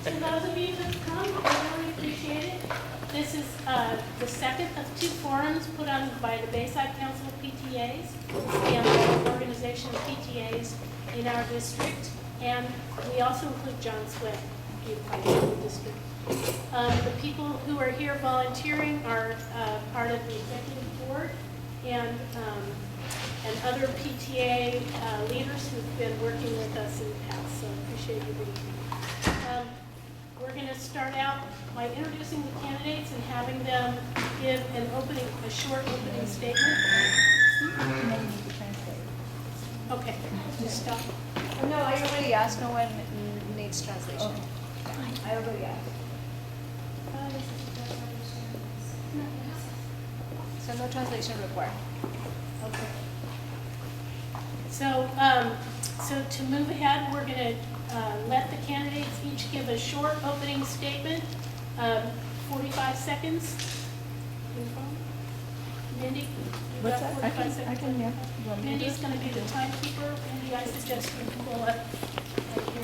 To those of you who've come, I really appreciate it. This is the second of two forums put on by the Bayside Council of PTAs and the organization of PTAs in our district. And we also include John Swift, the district. The people who are here volunteering are part of the executive board and other PTA leaders who've been working with us in the past. So I appreciate you being here. We're going to start out by introducing the candidates and having them give a short opening statement. Okay, just stop. Oh, no, I already asked. No one needs translation. I already asked. So no translation required. Okay. So, so to move ahead, we're going to let the candidates each give a short opening statement, 45 seconds. Mindy, you What's got that? 45 seconds? I can, yeah. You want me to do Mindy's it? going to be the timekeeper. Mindy, I suggest you pull up right here.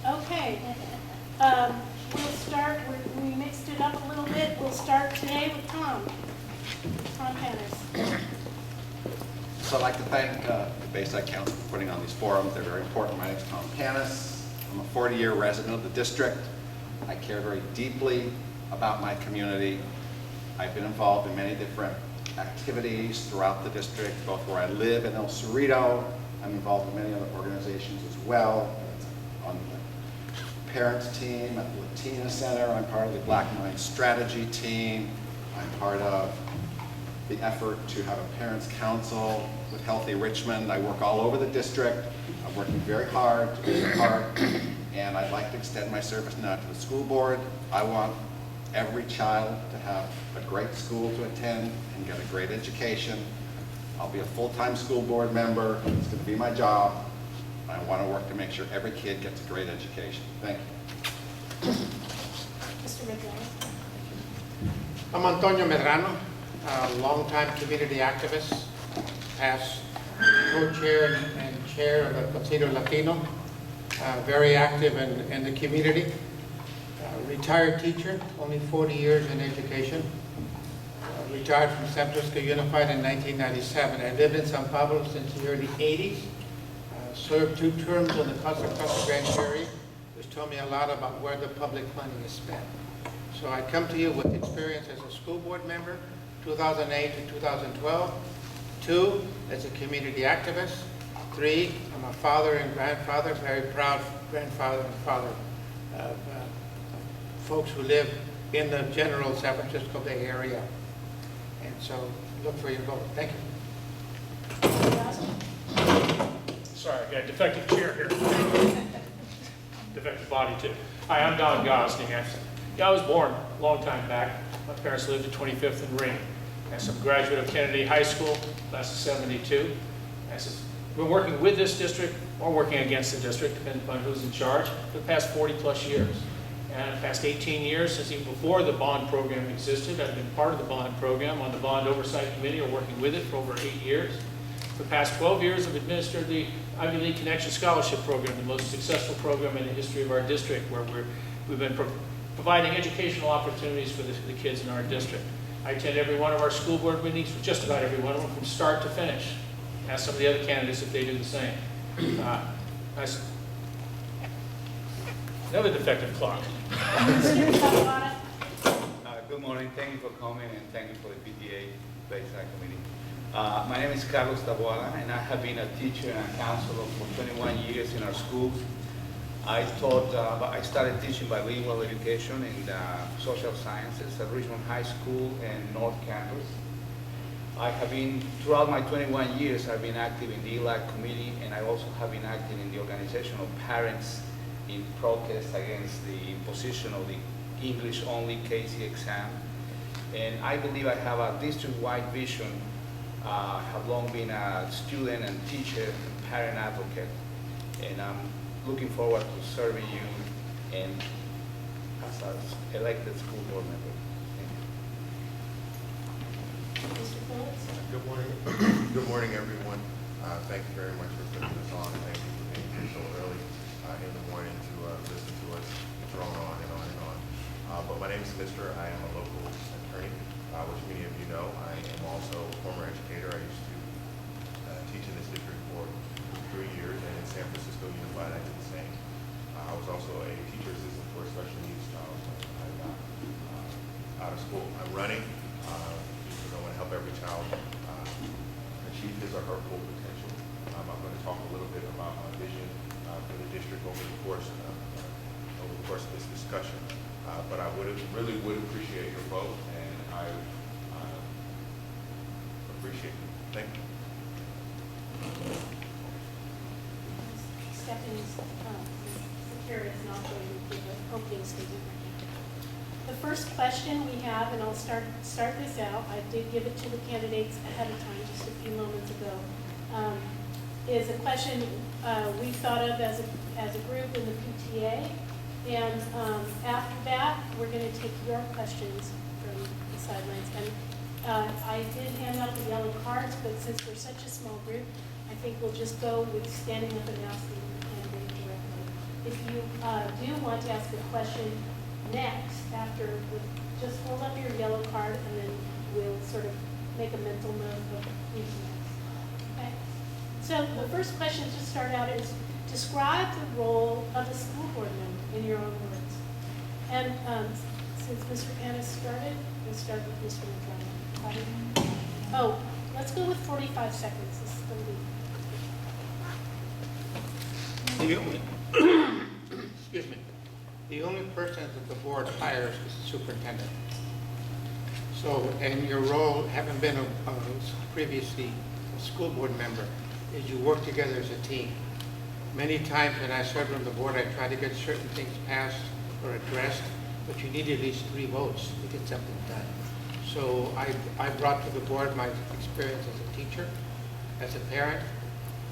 Okay. We'll start, we mixed it up a little bit. We'll start today with Tom. Tom Panis. So I'd like to thank the Bayside Council for putting on these forums. They're very important. My name is Tom Panis. I'm a 40-year resident of the district. I care very deeply about my community. I've been involved in many different activities throughout the district, both where I live in El Cerrito. I'm involved in many other organizations as well. On the parents team at the Latina Center. I'm part of the Black Mind Strategy team. I'm part of the effort to have a parents council with Healthy Richmond. I work all over the district. I'm working very hard to be a part, and I'd like to extend my service now to the school board. I want every child to have a great school to attend and get a great education. I'll be a full-time school board member. It's going to be my job. I want to work to make sure every kid gets a great education. Thank you. Mr. Ridgway. I'm Antonio Medrano, a longtime community activist, past co-chair and chair of the Partido Latino, very active in the community, retired teacher, only 40 years in education, retired from San Francisco Unified in 1997. I lived in San Pablo since the early 80s, served 2 terms on the Contra Costa Grand Jury, which told me a lot about where the public money is spent. So I come to you with experience as a school board member, 2008 to 2012. 2, as a community activist. 3, I'm a father and grandfather, very proud grandfather and father of folks who live in the general San Francisco Bay Area. And so look for your vote. Thank you. Sorry, I got a defective chair here. Defective body too. Hi, I'm Don Gosney. I was born a long time back. My parents lived at 25th and Ring. I'm a graduate of Kennedy High School, class of 72. I've been working with this district or working against the district, depending upon who's in charge, for the past 40 plus years. And the past 18 years, since even before the bond program existed, I've been part of the bond program on the bond oversight committee or working with it for over 8 years. For the past 12 years, I've administered the Ivy League Connection Scholarship Program, the most successful program in the history of our district, where we've been providing educational opportunities for the kids in our district. I attend every one of our school board meetings, just about every one of them, from start to finish. Ask some of the other candidates if they do the same. Another defective clock. Good morning. Thank you for coming, and thank you for the PTA Bayside Committee. My name is Carlos Taboada, and I have been a teacher and a counselor for 21 years in our schools. I started teaching bilingual education in social sciences at Richmond High School and North Campus. Throughout my 21 years, I've been active in the ELAC committee, and I also have been active in the organization of parents in protest against the imposition of the English-only KC exam. And I believe I have a district-wide vision. I have long been a student and teacher and parent advocate, and I'm looking forward to serving you and as an elected school board member. Thank you. Mr. Phillips. Good morning. Good morning, everyone. Thank you very much for putting this on. Thank you for being here so early in the morning to listen to us drone on and on and on. But my name is Mr. I am a local attorney, which many of you know. I am also a former educator. I used to teach in this district for 3 years, and in San Francisco Unified I did the same. I was also a teacher assistant for special needs child. I got out of school. I'm running because I want to help every child achieve his or her full potential. I'm going to talk a little bit about my vision for the district over the course of this discussion. But I really would appreciate your vote, and I appreciate it. Thank you. Stephanie's secretary is not going to give an opening statement right now. The first question we have, and I'll start this out, I did give it to the candidates ahead of time just a few moments ago, is a question we thought of as a group in the PTA. And after that, we're going to take your questions from the sidelines. And I did hand out the yellow cards, but since we're such a small group, I think we'll just go with standing up and asking the candidate directly. If you do want to ask a question next, after, just hold up your yellow card, and then we'll sort of make a mental note of who's next. Okay? So the first question to start out is, describe the role of a school board member in your own words. And since Mr. Panis started, we'll start with Mr. McDonald. Oh, let's go with 45 seconds. This is going to be. Excuse me. The only person that the board hires is the superintendent. So, and your role, having been previously a school board member, is you work together as a team. Many times when I served on the board, I tried to get certain things passed or addressed, but you need at least 3 votes to get something done. So I brought to the board my experience as a teacher, as a parent,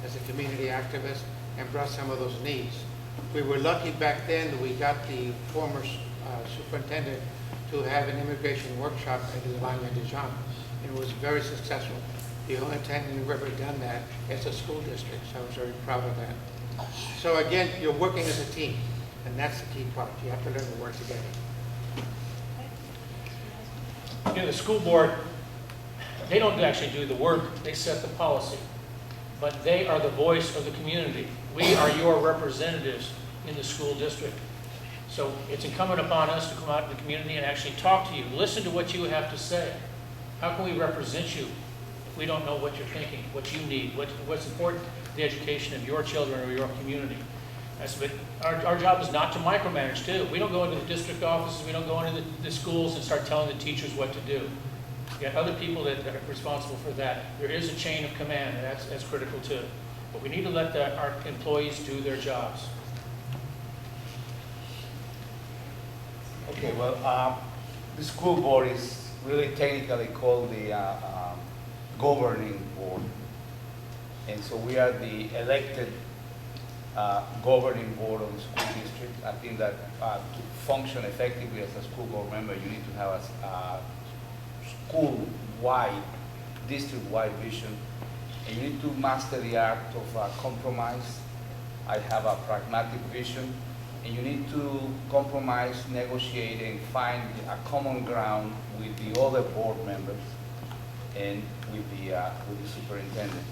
as a community activist, and brought some of those needs. We were lucky back then that we got the former superintendent to have an immigration workshop at the Lavanya Dijon. It was very successful. The only time we've ever done that as a school district, so I was very proud of that. So again, you're working as a team, and that's the key part. You have to learn to work together. You know, the school board, they don't actually do the work, they set the policy. But they are the voice of the community. We are your representatives in the school district. So it's incumbent upon us to come out in the community and actually talk to you, listen to what you have to say. How can we represent you if we don't know what you're thinking, what you need, what's important to the education of your children or your community? But our job is not to micromanage too. We don't go into the district offices, we don't go into the schools and start telling the teachers what to do. You got other people that are responsible for that. There is a chain of command, and that's critical too. But we need to let our employees do their jobs. Okay, well, the school board is really technically called the governing board. And so we are the elected governing board of the school district. I think that to function effectively as a school board member, you need to have a school-wide, district-wide vision. And you need to master the art of compromise. I have a pragmatic vision. And you need to compromise, negotiate, and find a common ground with the other board members and with the superintendent.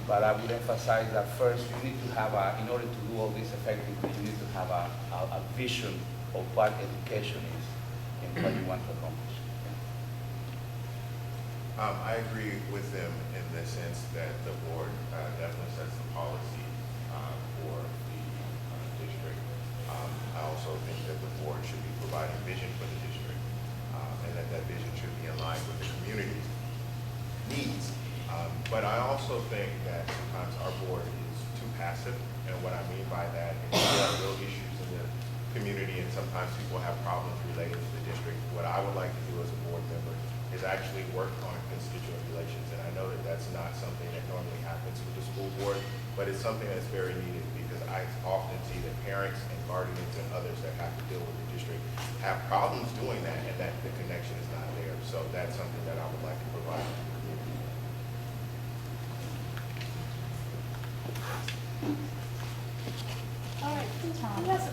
But I would emphasize that first, you need to have in order to do all this effectively, you need to have a vision of what education is and what you want to accomplish. I agree with them in the sense that the board definitely sets the policy for the district. I also think that the board should be providing vision for the district, and that vision should be in line with the community's needs. But I also think that sometimes our board is too passive, and what I mean by that is there are real issues in the community, and sometimes people have problems related to the district. What I would like to do as a board member is actually work on constituent relations, and I know that that's not something that normally happens with the school board, but it's something that's very needed because I often see that parents and guardians and others that have to deal with the district have problems doing that, and that the connection is not there. So that's something that I would like to provide to the community. All right, who has a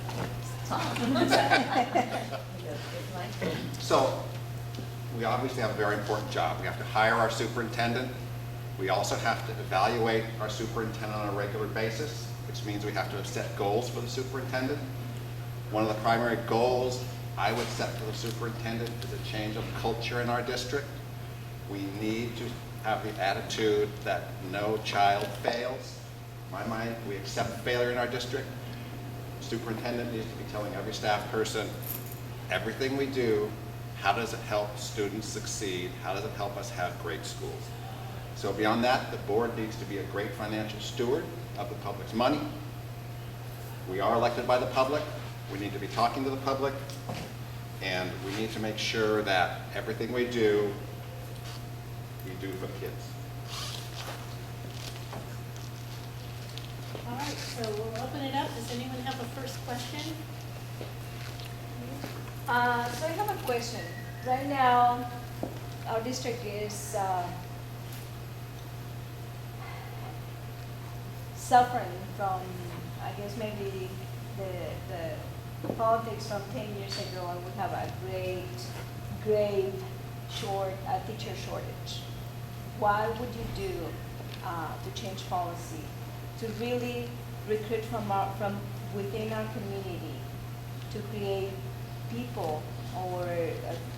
So, we obviously have a very important job. We have to hire our superintendent. We also have to evaluate our superintendent on a regular basis, which means we have to set goals for the superintendent. One of the primary goals I would set for the superintendent is a change of culture in our district. We need to have the attitude that no child fails. In my mind, we accept failure in our district. Superintendent needs to be telling every staff person, everything we do, how does it help students succeed? How does it help us have great schools? So beyond that, the board needs to be a great financial steward of the public's money. We are elected by the public. We need to be talking to the public. And we need to make sure that everything we do for the kids. All right, so we'll open it up. Does anyone have a first question? So I have a question. Right now, our district is suffering from, I guess, maybe the politics from 10 years ago, and we have a grave teacher shortage. What would you do to change policy, to really recruit from within our community, to create people or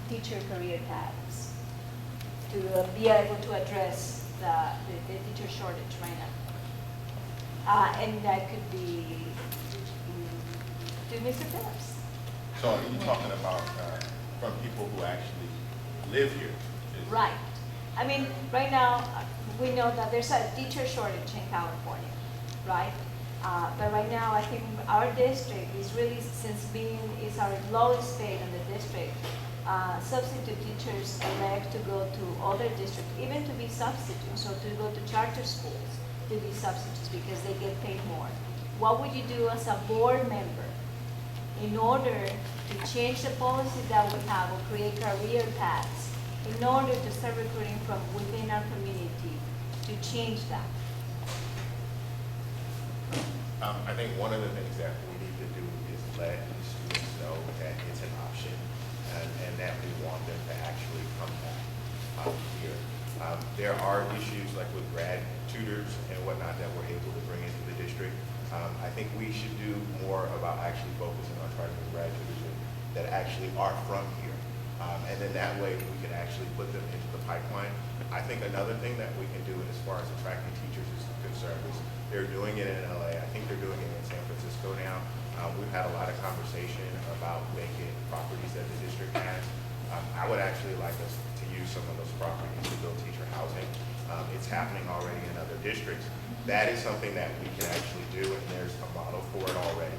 teacher career paths, to be able to address the teacher shortage right now? And that could be to Mr. Phillips. So are you talking about from people who actually live here? Right. I mean, right now, we know that there's a teacher shortage in California, right? But right now, I think our district is really, since is our lowest paid in the district, substitute teachers elect to go to other districts, even to be substitutes, so to go to charter schools to be substitutes because they get paid more. What would you do as a board member in order to change the policy that we have or create career paths in order to start recruiting from within our community to change that? I think one of the things that we need to do is let the students know that it's an option and that we want them to actually come back here. There are issues like with grad tutors and whatnot that we're able to bring into the district. I think we should do more about actually focusing on trying to get grad tutors that actually are from here. And then that way we can actually put them into the pipeline. I think another thing that we can do as far as attracting teachers is concerned is they're doing it in LA. I think they're doing it in San Francisco now. We've had a lot of conversation about vacant properties that the district has. I would actually like us to use some of those properties to build teacher housing. It's happening already in other districts. That is something that we can actually do, and there's a model for it already.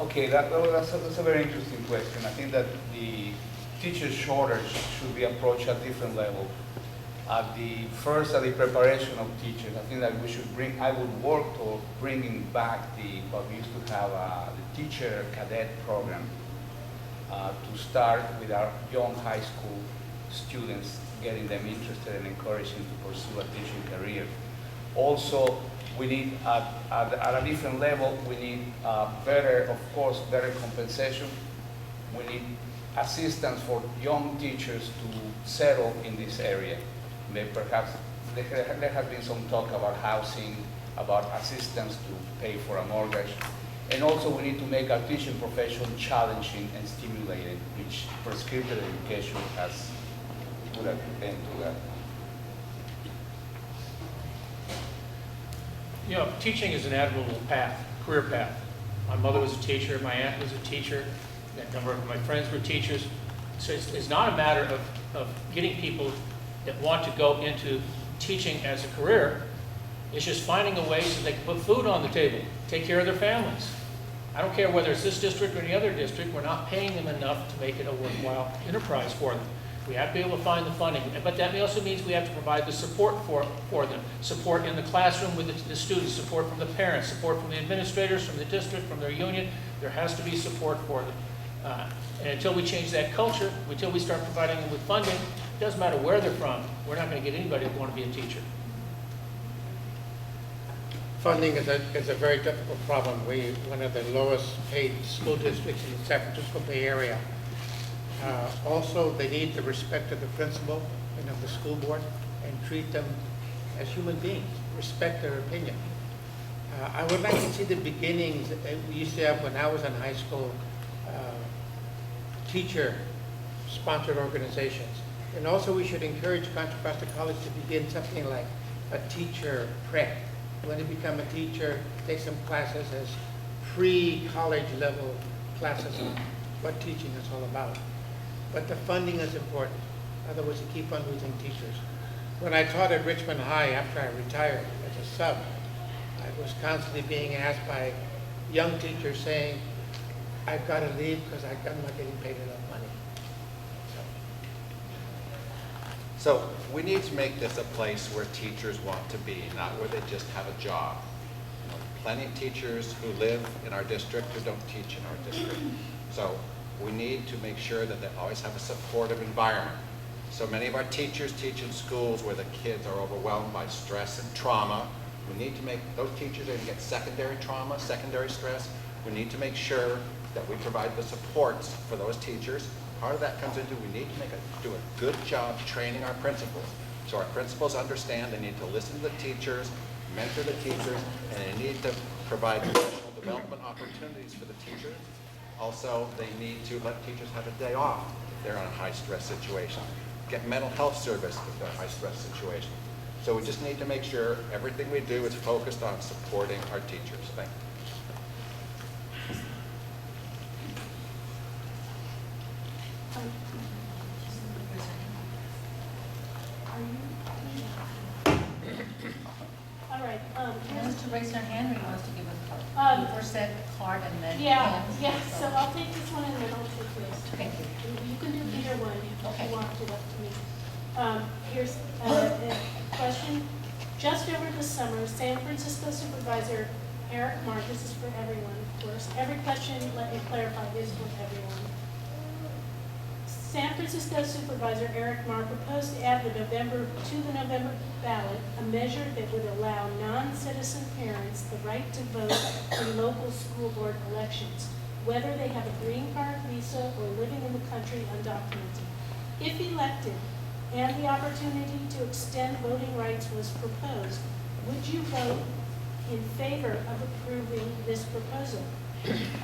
Okay, that's a very interesting question. I think that the teacher shortage should be approached at different levels. At the preparation of teachers, I think that I would work toward bringing back what we used to have, the teacher cadet program, to start with our young high school students, getting them interested and encouraging to pursue a teaching career. Also, we need, at a different level, we need better compensation. We need assistance for young teachers to settle in this area. Perhaps there has been some talk about housing, about assistance to pay for a mortgage. And also we need to make our teaching profession challenging and stimulating, which prescriptive education has put an end to that. You know, teaching is an admirable path, career path. My mother was a teacher, my aunt was a teacher, a number of my friends were teachers. So it's not a matter of getting people that want to go into teaching as a career. It's just finding a way so they can put food on the table, take care of their families. I don't care whether it's this district or any other district, we're not paying them enough to make it a worthwhile enterprise for them. We have to be able to find the funding, but that also means we have to provide the support for them. Support in the classroom with the students, support from the parents, support from the administrators, from the district, from their union. There has to be support for them. And until we change that culture, until we start providing them with funding, it doesn't matter where they're from, we're not going to get anybody to want to be a teacher. funding is a very difficult problem. We're one of the lowest paid school districts in the San Francisco Bay Area. Also, they need the respect of the principal and of the school board and treat them as human beings, respect their opinion. I would like to see the beginnings that we used to have when I was in high school, teacher-sponsored organizations. And also we should encourage Contra Costa College to begin something like a teacher prep. When you become a teacher, take some classes as pre-college level classes on what teaching is all about. But the funding is important. Otherwise, you keep on losing teachers. When I taught at Richmond High after I retired as a sub, I was constantly being asked by young teachers saying, I've got to leave because I'm not getting paid enough money. So we need to make this a place where teachers want to be, not where they just have a job. You know, plenty of teachers who live in our district who don't teach in our district. So we need to make sure that they always have a supportive environment. So many of our teachers teach in schools where the kids are overwhelmed by stress and trauma. We need to make, those teachers are going to get secondary trauma, secondary stress. We need to make sure that we provide the supports for those teachers. Part of that comes into we need to do a good job training our principals. So our principals understand they need to listen to the teachers, mentor the teachers, and they need to provide professional development opportunities for the teachers. Also, they need to let teachers have a day off if they're in a high-stress situation. Get mental health service if they're in a high-stress situation. So we just need to make sure everything we do is focused on supporting our teachers. Thank you. All right, He wants to raise their hand, or he wants to give us a card? Um, You first said card and then yeah, hands. yeah, so I'll take this one and then I'll take this. Thank you. You can do either one if Okay. you want to, up to me. Here's a question. Just over the summer, San Francisco Supervisor Eric Mark, this is for everyone, of course. Every question, let me clarify, is for everyone. San Francisco Supervisor Eric Mark proposed to add to the November ballot a measure that would allow non-citizen parents the right to vote in local school board elections, whether they have a green card, visa, or living in the country undocumented. If elected, and the opportunity to extend voting rights was proposed, would you vote in favor of approving this proposal?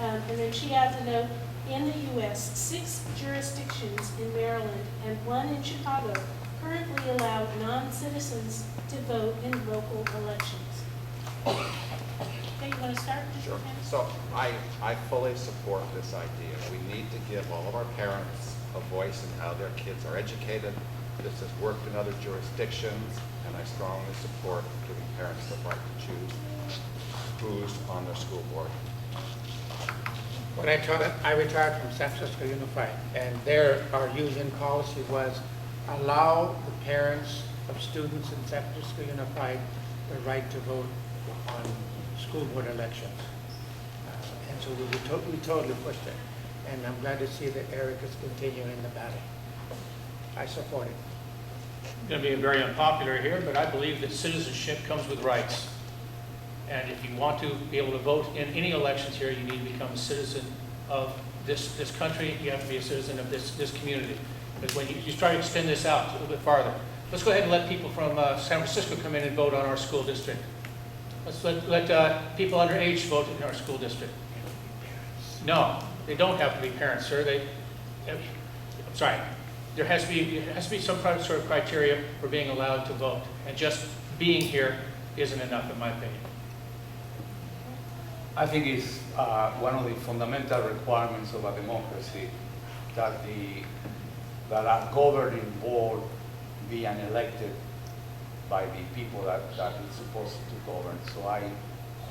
And then she adds a note, in the U.S., 6 jurisdictions in Maryland and 1 in Chicago currently allow non-citizens to vote in local elections. Okay, you want to start? Sure. So I fully support this idea. We need to give all of our parents a voice in how their kids are educated. This has worked in other jurisdictions, and I strongly support giving parents the right to choose who's on their school board. When I taught it, I retired from San Francisco Unified, and there our union policy was allow the parents of students in San Francisco Unified the right to vote on school board elections. And so we totally pushed it. And I'm glad to see that Eric is continuing the battle. I support it. Going to be very unpopular here, but I believe that citizenship comes with rights. And if you want to be able to vote in any elections here, you need to become a citizen of this country. You have to be a citizen of this community. Because when you try to extend this out a little bit farther, let's go ahead and let people from San Francisco come in and vote on our school district. Let's let people underage vote in our school district. No, they don't have to be parents, sir. I'm sorry. There has to be some sort of criteria for being allowed to vote, and just being here isn't enough, in my opinion. I think it's one of the fundamental requirements of a democracy that a governing board be elected by the people that is supposed to govern. So I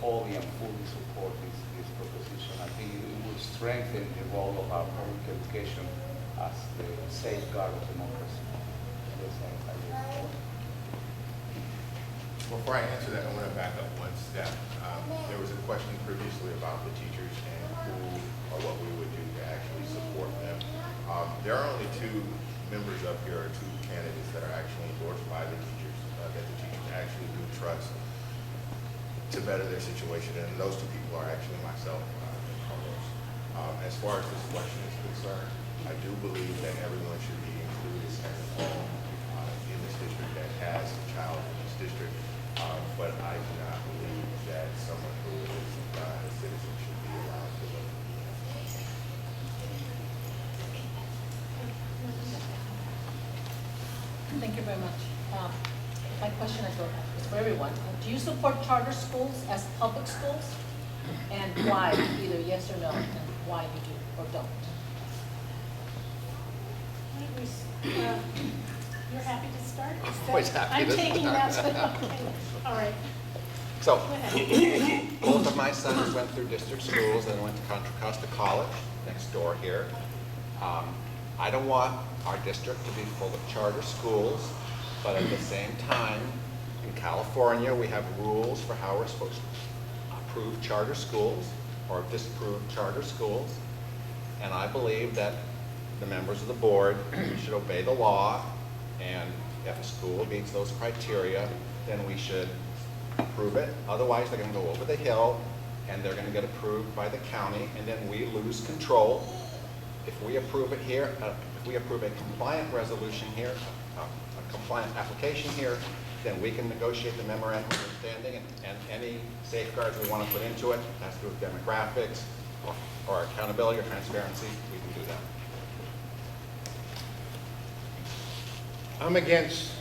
wholly and fully support this proposition. I think it would strengthen the role of our public education as the safeguard of democracy. Yes, I agree. Before I answer that, I want to back up one step. There was a question previously about the teachers and who or what we would do to actually support them. There are only 2 members up here, or 2 candidates that are actually endorsed by the teachers, that the teachers actually do trust to better their situation, and those two people are actually myself and Carlos. As far as this question is concerned, I do believe that everyone should be included as involved in this district that has a child in this district, but I do not believe that someone who is not a citizen should be allowed to vote. Thank you very much. My question is for everyone. Do you support charter schools as public schools? And why? Either yes or no, and why you do or don't. You're happy to start? Always happy I'm to taking start. that, okay, all right, So, go ahead. both of my sons went through district schools and went to Contra Costa College, next door here. I don't want our district to be full of charter schools, but at the same time, in California, we have rules for how we're supposed to approve charter schools or disapprove charter schools. And I believe that the members of the board should obey the law, and if a school meets those criteria, then we should approve it. Otherwise, they're going to go over the hill, and they're going to get approved by the county, and then we lose control. If we approve it here, if we approve a compliant resolution here, a compliant application here, then we can negotiate the memorandum of understanding, and any safeguards we want to put into it, has to do with demographics or accountability or transparency, we can do that. I'm against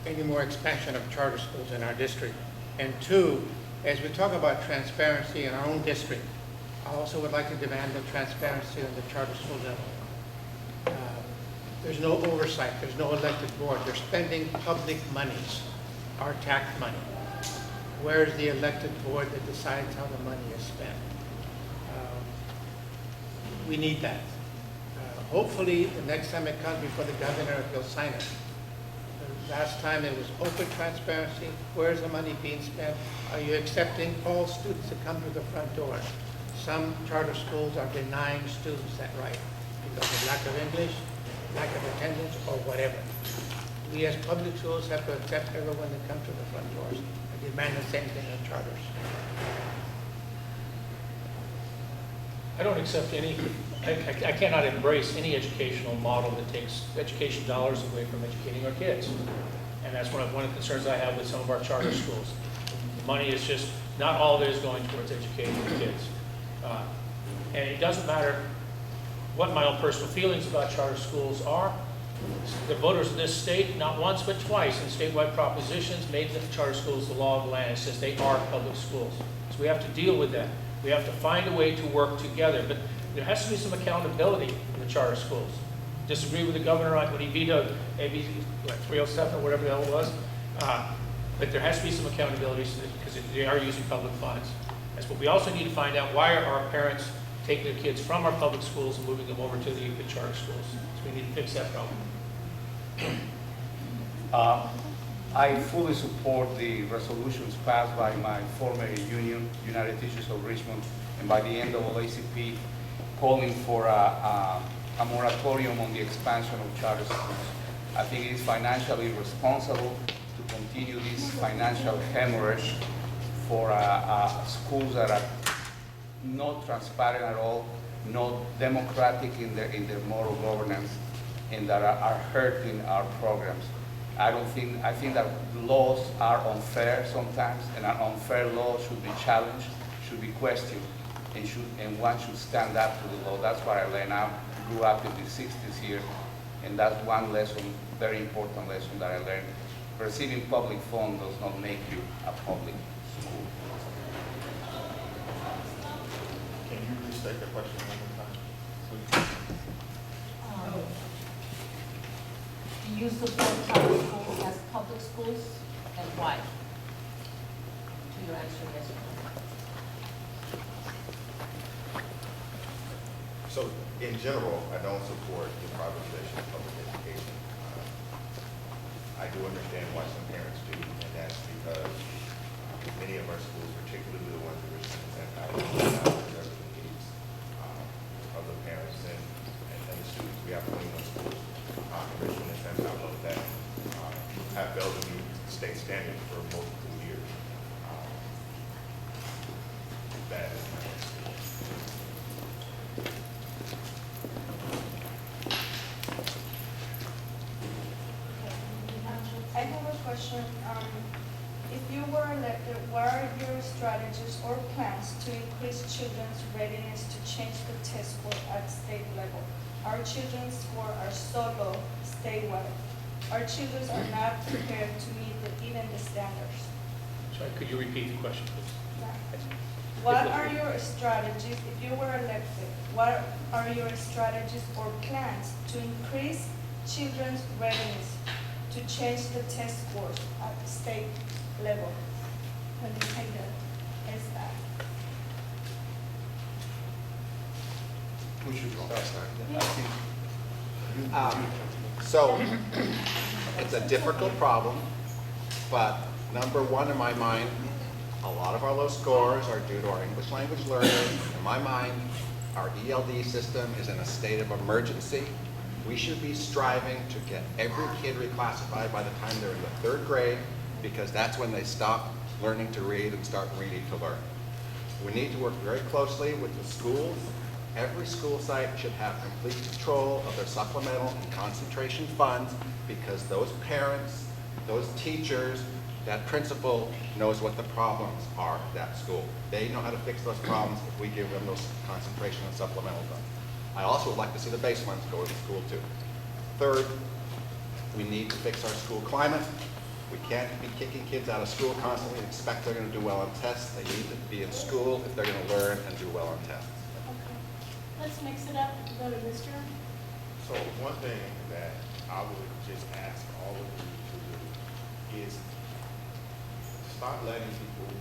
any more expansion of charter schools in our district. And two, as we talk about transparency in our own district, I also would like to demand the transparency on the charter school level. There's no oversight, there's no elected board. They're spending public monies, our tax money. Where's the elected board that decides how the money is spent? We need that. Hopefully, the next time it comes before the governor, he'll sign it. Last time it was open transparency. Where's the money being spent? Are you accepting all students that come to the front door? Some charter schools are denying students that right because of lack of English, lack of attendance, or whatever. We as public schools have to accept everyone that comes to the front doors and demand the same thing in charters. I don't accept any, I cannot embrace any educational model that takes education dollars away from educating our kids. And that's one of the concerns I have with some of our charter schools. The money is just, not all of it is going towards educating the kids. And it doesn't matter what my own personal feelings about charter schools are. The voters of this state, not once but twice in statewide propositions, made the charter schools the law of the land. It says they are public schools. So we have to deal with that. We have to find a way to work together, but there has to be some accountability in the charter schools. Disagree with the governor on when he vetoed AB 307 or whatever the hell it was, but there has to be some accountability because they are using public funds. That's what we also need to find out. Why are our parents taking their kids from our public schools and moving them over to the charter schools? So we need to fix that problem. I fully support the resolutions passed by my former union, United Teachers of Richmond, and by the NAACP, calling for a moratorium on the expansion of charter schools. I think it is financially responsible to continue this financial hemorrhage for schools that are not transparent at all, not democratic in their moral governance, and that are hurting our programs. I think that laws are unfair sometimes, and an unfair law should be challenged, should be questioned, and one should stand up to the law. That's what I learned. I grew up in the 60s here, and that's one lesson, very important lesson that I learned. Receiving public funds does not make you a public school. Can you restate the question one more time, please? Do you support charter schools as public schools, and why? To your answer, yes or no. So, in general, I don't support the privatization of public education. I do understand why some parents do, and that's because many of our schools, particularly the ones in Richmond and San Pablo, serve the needs of the parents and the students. We have 21 schools in Richmond and San Pablo that have failed to meet state standards for multiple years. that is my experience. I have a question. If you were elected, what are your strategies or plans to increase children's readiness to change the test score at state level? Our children's score are so low statewide. Our children are not prepared to meet even the standards. Sorry, could you repeat the question, please? What are your strategies, if you were elected, what are your strategies or plans to increase children's readiness to change the test scores at the state level when they take the SBAC? Who should go? So, it's a difficult problem, but number one in my mind, a lot of our low scores are due to our English language learners. In my mind, our ELD system is in a state of emergency. We should be striving to get every kid reclassified by the time they're in the 3rd grade, because that's when they stop learning to read and start reading to learn. We need to work very closely with the schools. Every school site should have complete control of their supplemental and concentration funds, because those parents, those teachers, that principal knows what the problems are at that school. They know how to fix those problems if we give them those concentration and supplemental funds. I also would like to see the base ones go to school too. Third, we need to fix our school climate. We can't be kicking kids out of school constantly and expect they're going to do well on tests. They need to be in school if they're going to learn and do well on tests. Okay. Let's mix it up and go to Mr. So one thing that I would just ask all of you to do is stop letting people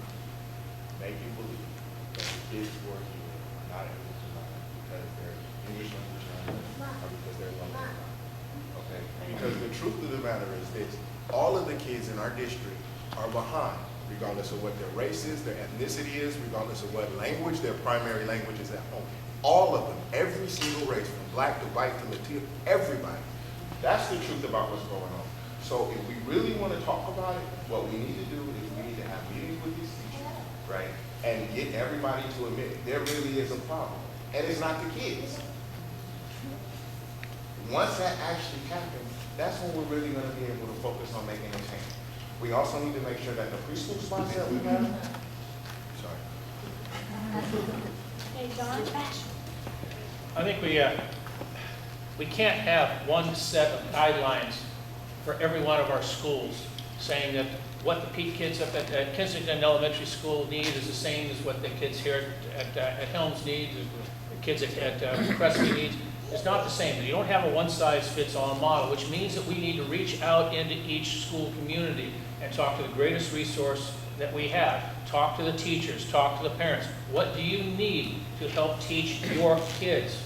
make you believe that the kids who are here are not able to learn because they're English language learners or because they're low income. Okay? Because the truth of the matter is this: all of the kids in our district are behind, regardless of what their race is, their ethnicity is, regardless of what language their primary language is at home. All of them, every single race, from black to white to Latino, everybody. That's the truth about what's going on. So if we really want to talk about it, what we need to do is we need to have meetings with these teachers, right? And get everybody to admit there really is a problem. And it's not the kids. Once that actually happens, that's when we're really going to be able to focus on making a change. We also need to make sure that the preschool spots that we have, sorry. Hey, John? I think we can't have one set of guidelines for every one of our schools saying that what the kids up at Kensington Elementary School need is the same as what the kids here at Helms need, the kids at Crestview need. It's not the same. You don't have a one-size-fits-all model, which means that we need to reach out into each school community and talk to the greatest resource that we have. Talk to the teachers, talk to the parents. What do you need to help teach your kids?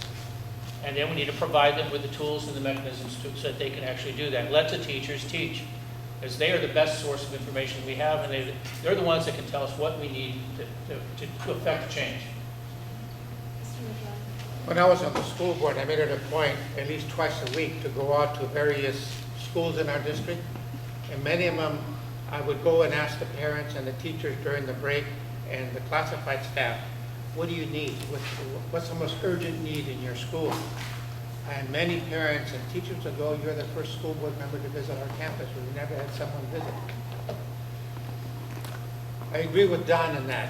And then we need to provide them with the tools and the mechanisms so that they can actually do that. Let the teachers teach, as they are the best source of information we have, and they're the ones that can tell us what we need to affect the change. When I was on the school board, I made it a point at least twice a week to go out to various schools in our district. And many of them, I would go and ask the parents and the teachers during the break and the classified staff, what do you need? What's the most urgent need in your school? And many parents and teachers would go, you're the first school board member to visit our campus. We've never had someone visit. I agree with Don on that,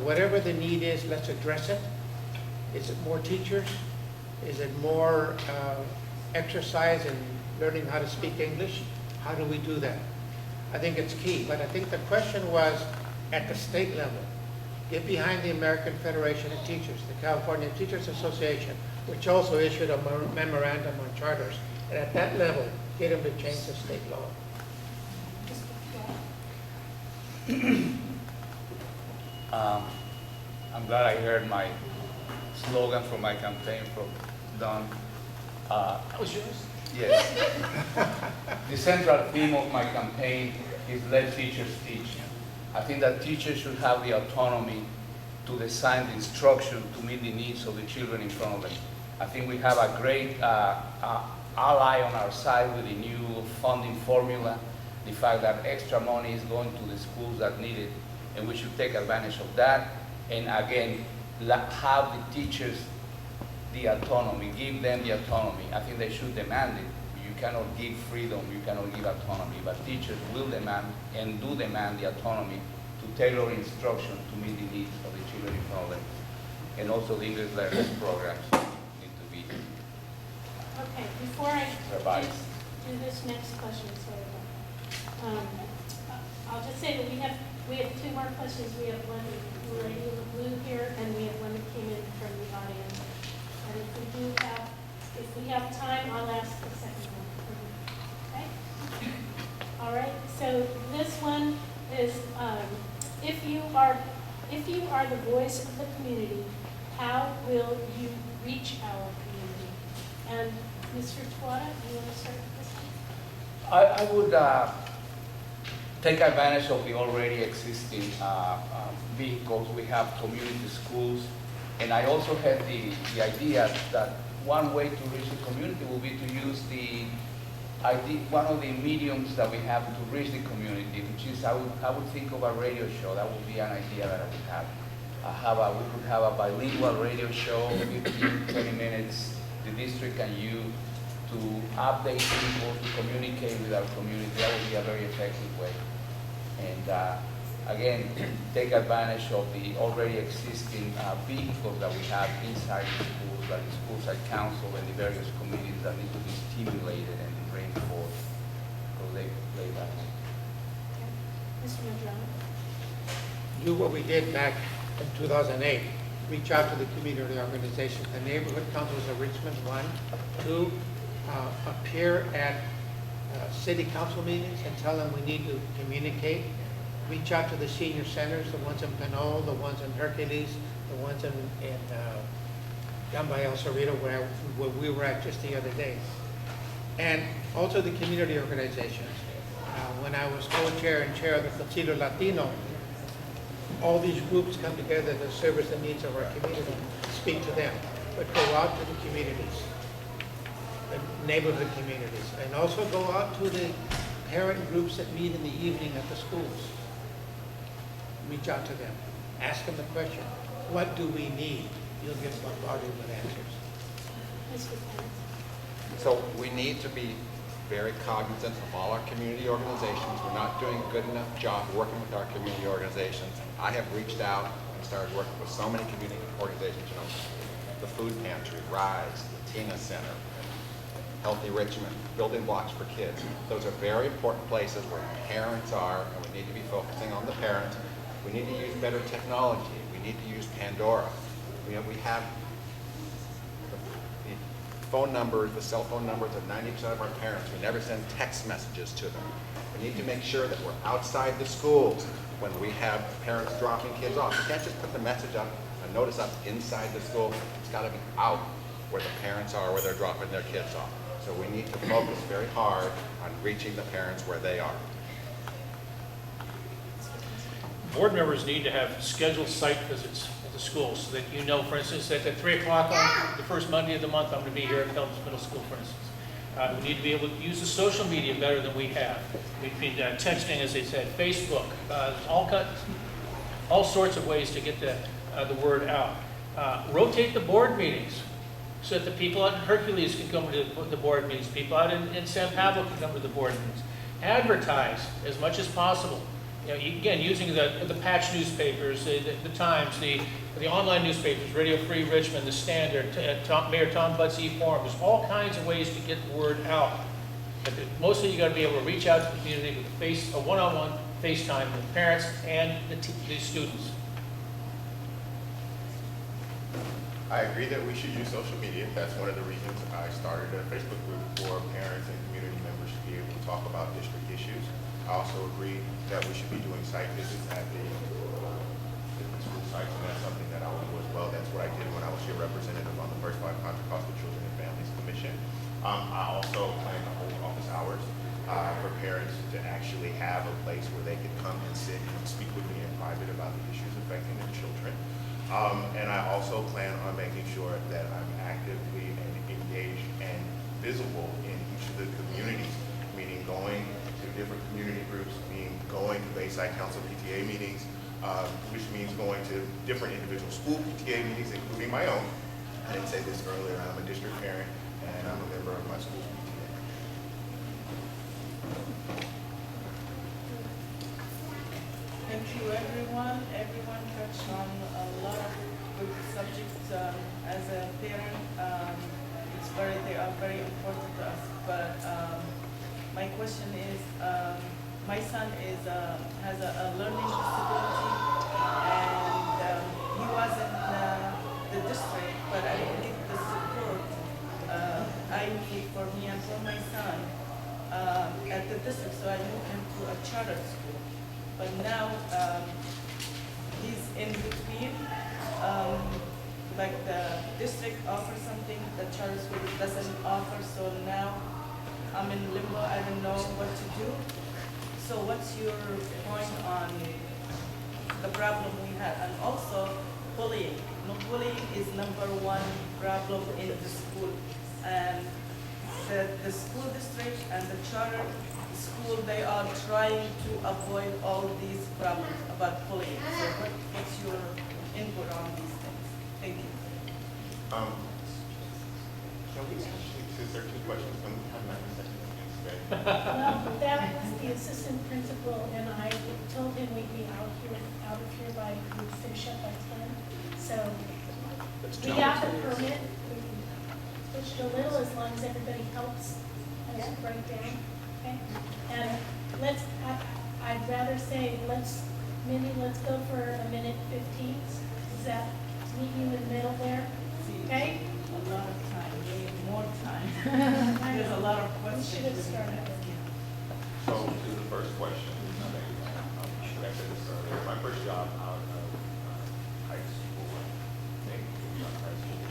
whatever the need is, let's address it. Is it more teachers? Is it more exercise in learning how to speak English? How do we do that? I think it's key, but I think the question was at the state level. Get behind the American Federation of Teachers, the California Teachers Association, which also issued a memorandum on charters. And at that level, get them to change the state law. I'm glad I heard my slogan for my campaign from Don. That was yours? Yes. The central theme of my campaign is let teachers teach. I think that teachers should have the autonomy to design the instruction to meet the needs of the children in front of them. I think we have a great ally on our side with the new funding formula, the fact that extra money is going to the schools that need it, and we should take advantage of that. And again, have the teachers the autonomy, give them the autonomy. I think they should demand it. You cannot give freedom, you cannot give autonomy, but teachers will demand and do demand the autonomy to tailor instruction to meet the needs of the children in front of them. And also the English learning programs need to be Okay, before I revised. do this next question, sorry about that. I'll just say that we have two more questions. We have one lady in the blue here, and we have one that came in from the audience. And if we have time, I'll ask the second one. Okay? All right, so this one is, if you are the voice of the community, how will you reach our community? And Mr. Tuata, do you want to start with this one? I would take advantage of the already existing vehicles. We have community schools, and I also had the idea that one way to reach the community will be to use one of the mediums that we have to reach the community, which is I would think of a radio show. That would be an idea that I would have. We could have a bilingual radio show, 15, 20 minutes, the district and you, to update people, to communicate with our community. That would be a very effective way. And again, take advantage of the already existing vehicles that we have inside the schools, like the school site council and the various committees that need to be stimulated and reinforced, because they play that role. Mr. Madrano? Do what we did back in 2008, reach out to the community organizations, the neighborhood councils of Richmond, 1, 2, appear at city council meetings and tell them we need to communicate. Reach out to the senior centers, the ones in Pinole, the ones in Hercules, the ones in down by El Cerrito where we were at just the other day. And also the community organizations. When I was co-chair and chair of the Concilio Latino, all these groups come together to service the needs of our community, speak to them, but go out to the communities, the neighborhood communities, and also go out to the parent groups that meet in the evening at the schools. Reach out to them, ask them the question, what do we need? You'll get bombarded with answers. Mr. Pence? So we need to be very cognizant of all our community organizations. We're not doing a good enough job working with our community organizations. I have reached out and started working with so many community organizations, you know, the Food Pantry, RISE, the Tina Center, Healthy Richmond, Building Blocks for Kids. Those are very important places where parents are, and we need to be focusing on the parents. We need to use better technology. We need to use Pandora. We have the phone numbers, the cell phone numbers of 90% of our parents. We never send text messages to them. We need to make sure that we're outside the schools when we have parents dropping kids off. You can't just put the message up, a notice up inside the school. It's got to be out where the parents are, where they're dropping their kids off. So we need to focus very hard on reaching the parents where they are. Board members need to have scheduled site visits at the schools so that you know, for instance, that at 3 o'clock on the first Monday of the month, I'm going to be here at Helms Middle School, for instance. We need to be able to use the social media better than we have. We've been texting, as they said, Facebook, all sorts of ways to get the word out. Rotate the board meetings so that the people out in Hercules can come to the board meetings, people out in San Pablo can come to the board meetings. Advertise as much as possible. You know, again, using the patch newspapers, the Times, the online newspapers, Radio Free Richmond, the Standard, Mayor Tom Butt's e-forum. There's all kinds of ways to get the word out. But mostly you got to be able to reach out to the community with a one-on-one FaceTime with parents and the students. I agree that we should use social media. That's one of the reasons I started a Facebook group for parents and community members to be able to talk about district issues. I also agree that we should be doing site visits at the school sites, and that's something that I will do as well. That's what I did when I was your representative on the First 5 Contra Costa Children and Families Commission. I also plan to hold office hours for parents to actually have a place where they can come and sit and speak with me in private about the issues affecting their children. And I also plan on making sure that I'm actively and engaged and visible in each of the communities, meaning going to different community groups, going to Bayside Council PTA meetings, which means going to different individual school PTA meetings, including my own. I didn't say this earlier, I'm a district parent, and I'm a member of my school PTA. Thank you, everyone. Everyone touched on a lot of good subjects. As a parent, they are very important to us. But my question is, my son has a learning disability, and he was in the district, but I didn't get the support I need for me and for my son at the district, so I moved him to a charter school. But now he's in between. Like the district offers something, the charter school doesn't offer, so now I'm in limbo. I don't know what to do. So what's your point on the problem we had? And also bullying. Bullying is #1 problem in the school. And the school district and the charter school, they are trying to avoid all these problems about bullying. So what's your input on these things? Thank you. Can we actually, since there are two questions, can we have that in a second? Well, that was the assistant principal, and I told him we'd be out of here by, we'd finish up by 10. So we got the permit, we switched a little as long as everybody helps us break down, okay? And I'd rather say, Mindy, let's go for a minute 15. Does that meet you in the middle there? Okay? A lot of time, we need more time. There's a lot of We questions. should have started. So to the first question, I think, I said this earlier, my first job out of high school,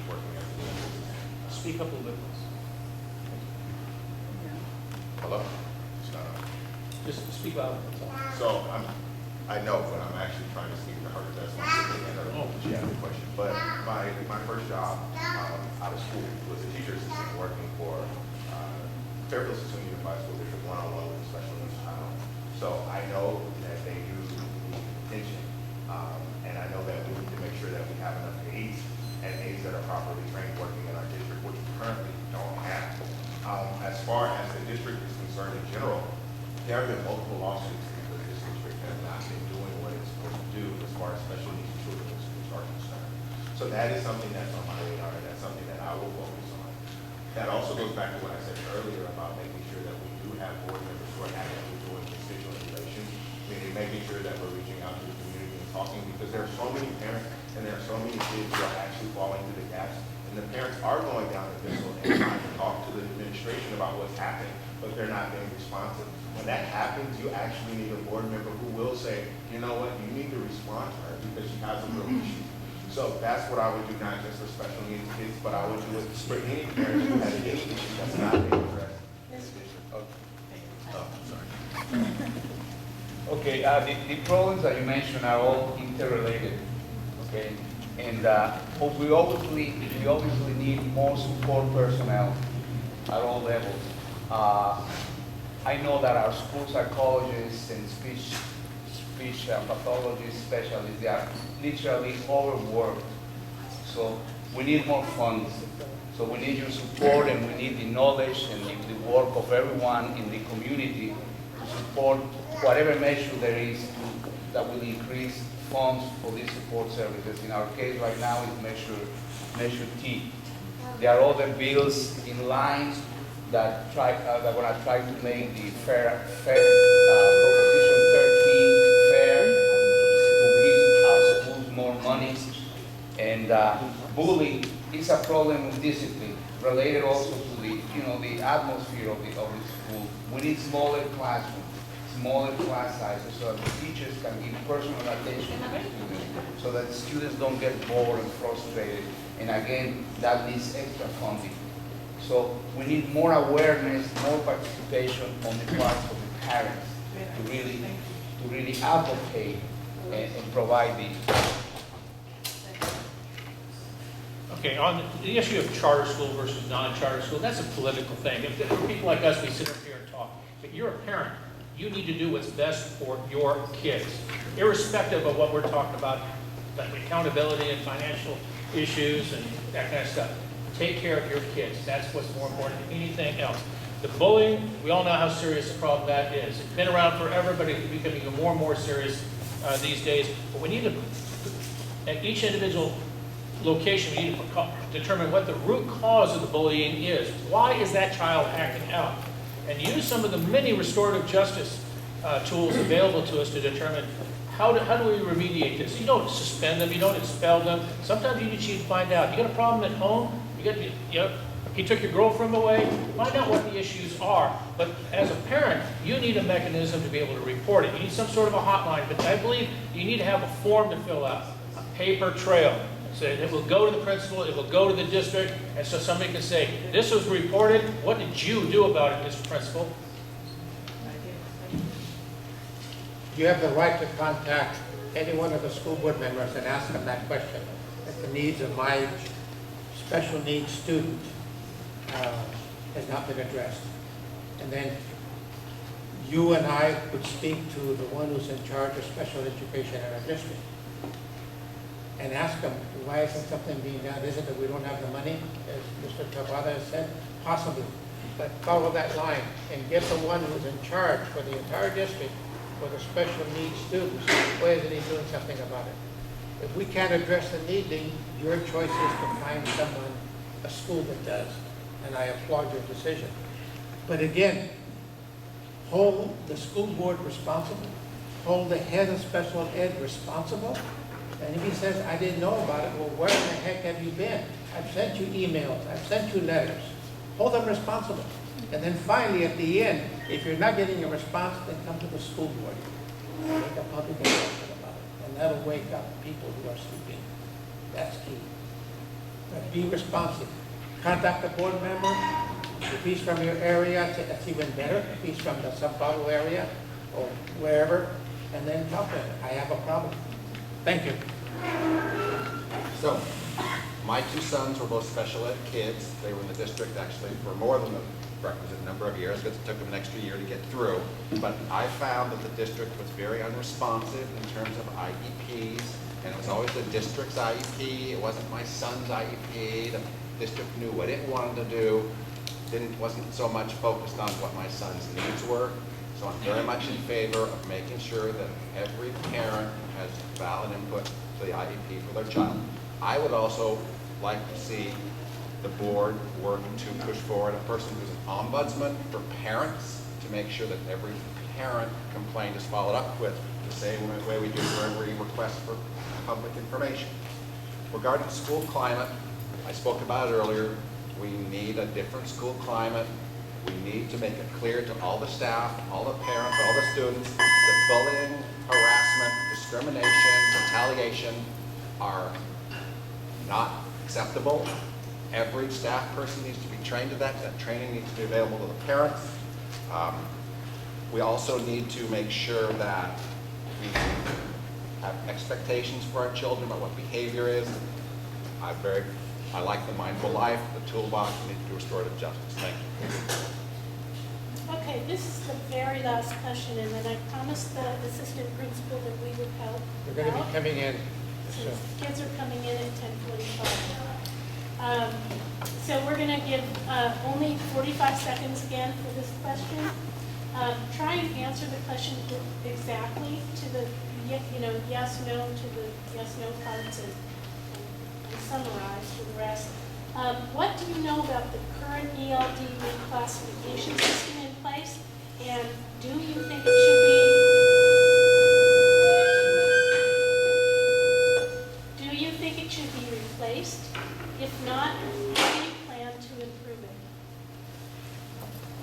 working as a Speak up a little bit, please. hello? It's not on. Just speak loud. That's all. So I know, but I'm actually trying to speak to her. That's why I'm thinking I don't know if she has a question. But my first job out of school was a teacher assistant working for Fairfield System Unified School District, one-on-one with a special needs child. So I know that they do need attention, and I know that we need to make sure that we have enough aides and aides that are properly trained working in our district, which we currently don't have. As far as the district is concerned in general, there have been multiple lawsuits because this district has not been doing what it's supposed to do as far as special needs children in schools are concerned. So that is something that's on my radar, and that's something that I will focus on. That also goes back to what I said earlier about making sure that we do have board members who are actively doing constituent relations, meaning making sure that we're reaching out to the community and talking, because there are so many parents and there are so many kids who are actually falling through the gaps, and the parents are going down to Bissell and trying to talk to the administration about what's happening, but they're not being responsive. When that happens, you actually need a board member who will say, you know what, you need to respond to her because she has a real issue. So that's what I would do, not just for special needs kids, but I would do it for any parent who has any issue that's not being addressed. Oh, I'm sorry. Okay, the problems that you mentioned are all interrelated, okay? And we obviously need more support personnel at all levels. I know that our school psychologists and speech pathology specialists, they are literally overworked. So we need more funds. So we need your support, and we need the knowledge and the work of everyone in the community to support whatever measure there is that will increase funds for these support services. In our case right now is measure T. There are other bills in line that are going to try to make the Proposition 13 fair, to give our schools more money. And bullying is a problem with discipline, related also to the atmosphere of the school. We need smaller classrooms, smaller class sizes, so that the teachers can give personal attention to the students, so that the students don't get bored and frustrated. And again, that needs extra funding. So we need more awareness, more participation on the part of the parents to really advocate and provide the. Okay, on the issue of charter school versus non-charter school, that's a political thing. If people like us, we sit up here and talk. But you're a parent, You need to do what's best for your kids, irrespective of what we're talking about, like accountability and financial issues and that kind of stuff. Take care of your kids. That's what's more important than anything else. The bullying, we all know how serious a problem that is. It's been around forever, but it's becoming more and more serious these days. But we need to, at each individual location, we need to determine what the root cause of the bullying is. Why is that child acting out? And use some of the many restorative justice tools available to us to determine how do we remediate this. You don't suspend them, you don't expel them. Sometimes you need to find out. You got a problem at home, he took your girlfriend away, find out what the issues are. But as a parent, you need a mechanism to be able to report it. You need some sort of a hotline, but I believe you need to have a form to fill out, a paper trail. So it will go to the principal, it will go to the district, and so somebody can say, this was reported, what did you do about it, Mr. Principal? You have the right to contact any one of the school board members and ask them that question. If the needs of my special needs student has not been addressed. And then you and I would speak to the one who's in charge of special education in our district and ask them, why isn't something being done? Is it that we don't have the money, as Mr. Tabbata has said? Possibly. But follow that line and get the one who's in charge for the entire district for the special needs students. Why isn't he doing something about it? If we can't address the need, then your choice is to find someone, a school that does. And I applaud your decision. But again, hold the school board responsible. Hold the head of special ed responsible. And if he says, I didn't know about it, well, where in the heck have you been? I've sent you emails. I've sent you letters. Hold them responsible. And then finally, at the end, if you're not getting a response, then come to the school board. Make a public announcement about it. And that'll wake up people who are sleeping. That's key. But be responsive. Contact the board member. If he's from your area, that's even better. If he's from the San Pablo area or wherever, and then talk to him. I have a problem. Thank you. So, my two sons were both special ed kids. They were in the district actually for more than the requisite number of years because it took them an extra year to get through. But I found that the district was very unresponsive in terms of IEPs, and it was always the district's IEP. It wasn't my son's IEP. The district knew what it wanted to do. Wasn't so much focused on what my son's needs were. So I'm very much in favor of making sure that every parent has valid input to the IEP for their child. I would also like to see the board work to push forward a person who's an ombudsman for parents to make sure that every parent complaint is followed up with the same way we do for every request for public information. Regarding school climate, I spoke about it earlier. We need a different school climate. We need to make it clear to all the staff, all the parents, all the students that bullying, harassment, discrimination, retaliation are not acceptable. Every staff person needs to be trained to that. That training needs to be available to the parents. We also need to make sure that we have expectations for our children about what behavior is. I like the mindful life, the toolbox, we need to do restorative justice. Thank you. Okay, this is the very last question, and then I promised the assistant principal that we would help. We're going to out. be coming in. Since kids are coming in at 10:45. So we're going to give only 45 seconds again for this question. Try and answer the question exactly to the yes, no, to the yes, no parts, and summarize for the rest. What do you know about the current ELD reclassification system in place, and do you think it should be? Do you think it should be replaced? If not, how do you plan to improve it?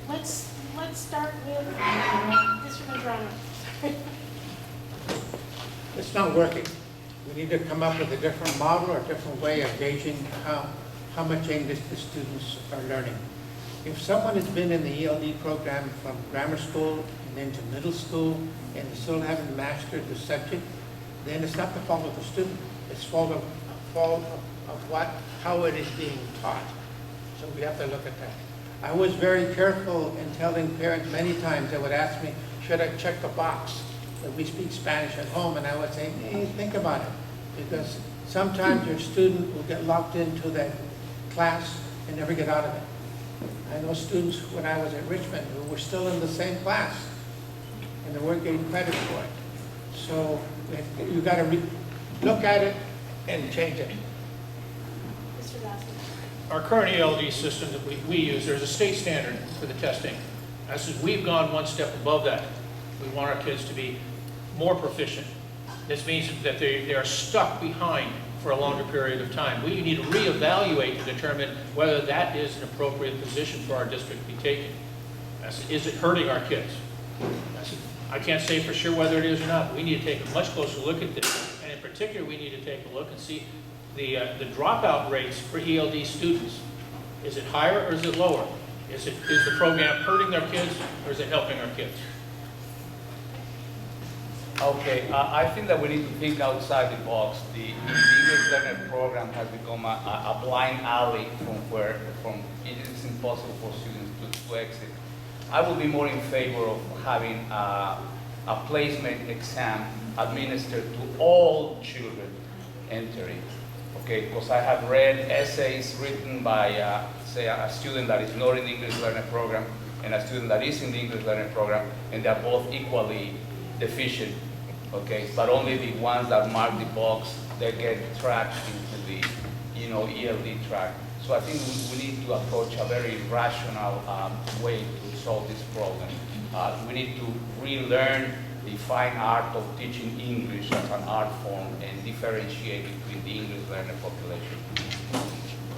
Let's start with Mr. Medrano. It's not working. We need to come up with a different model or a different way of gauging how much English the students are learning. If someone has been in the ELD program from grammar school and into middle school and they still haven't mastered the subject, then it's not the fault of the student. It's fault of how it is being taught. So we have to look at that. I was very careful in telling parents many times. They would ask me, should have checked the box that we speak Spanish at home, and I would say, hey, think about it. Because sometimes your student will get locked into that class and never get out of it. I know students when I was at Richmond who were still in the same class and they weren't getting credit for it. So you got to look at it and change it. Mr. Gosney. Our current ELD system that we use, there's a state standard for the testing. As we've gone one step above that. We want our kids to be more proficient. This means that they are stuck behind for a longer period of time. We need to reevaluate to determine whether that is an appropriate position for our district to be taken. Is it hurting our kids? I can't say for sure whether it is or not, but we need to take a much closer look at this. And in particular, we need to take a look and see the dropout rates for ELD students. Is it higher or is it lower? Is the program hurting their kids or is it helping our kids? Okay, I think that we need to think outside the box. The English Learner Program has become a blind alley from it is impossible for students to exit. I would be more in favor of having a placement exam administered to all children entering. Okay, because I have read essays written by, say, a student that is not in the English Learner Program and a student that is in the English Learner Program, and they're both equally deficient. Okay, but only the ones that mark the box, they get tracked into the, ELD track. So I think we need to approach a very rational way to solve this problem. We need to relearn the fine art of teaching English as an art form and differentiate between the English learner population.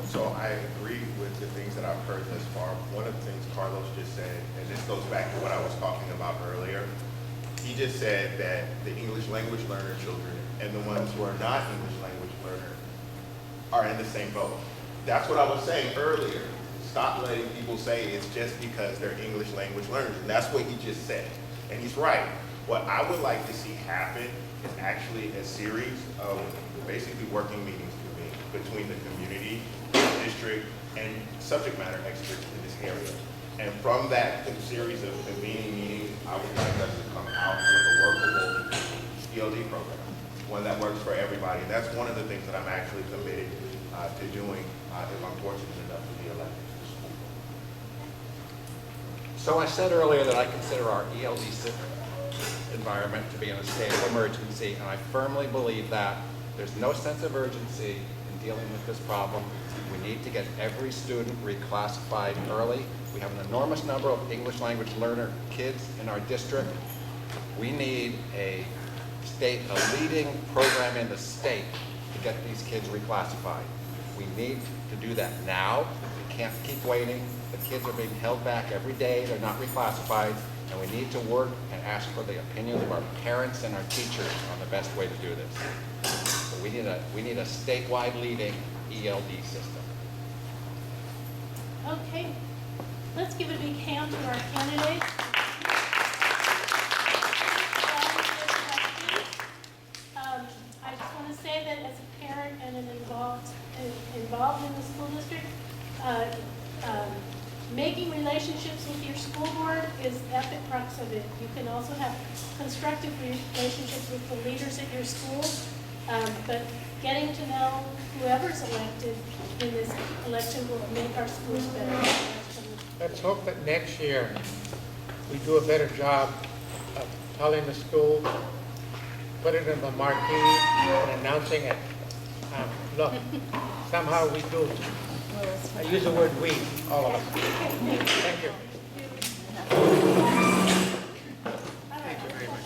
So I agree with the things that I've heard thus far. One of the things Carlos just said, and this goes back to what I was talking about earlier, he just said that the English language learner children and the ones who are not English language learner are in the same boat. That's what I was saying earlier. Stop letting people say it's just because they're English language learners. And that's what he just said. And he's right. What I would like to see happen is actually a series of basically working meetings between the community, district, and subject matter experts in this area. And from that series of convening meetings, I would like us to come out with a workable ELD program, one that works for everybody. And that's one of the things that I'm actually committed to doing if I'm fortunate enough to be elected to the school board. So I said earlier that I consider our ELD environment to be in a state of emergency, and I firmly believe that. There's no sense of urgency in dealing with this problem. We need to get every student reclassified early. We have an enormous number of English language learner kids in our district. We need a leading program in the state to get these kids reclassified. We need to do that now. We can't keep waiting. The kids are being held back every day. They're not reclassified. And we need to work and ask for the opinions of our parents and our teachers on the best way to do this. So we need a statewide leading ELD system. Okay, let's give a big hand to our candidates. I just want to say that as a parent and an involved in the school district, making relationships with your school board is at the crux of it. You can also have constructive relationships with the leaders at your school, but getting to know whoever's elected in this election will make our schools better. Let's hope that next year we do a better job of telling the school, put it in the marquee and announcing it. Look, somehow we do. I use the word we, all of us. Thank you. Thank you very much.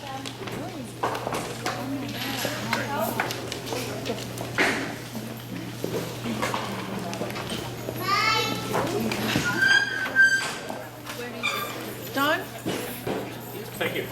Don? Thank you.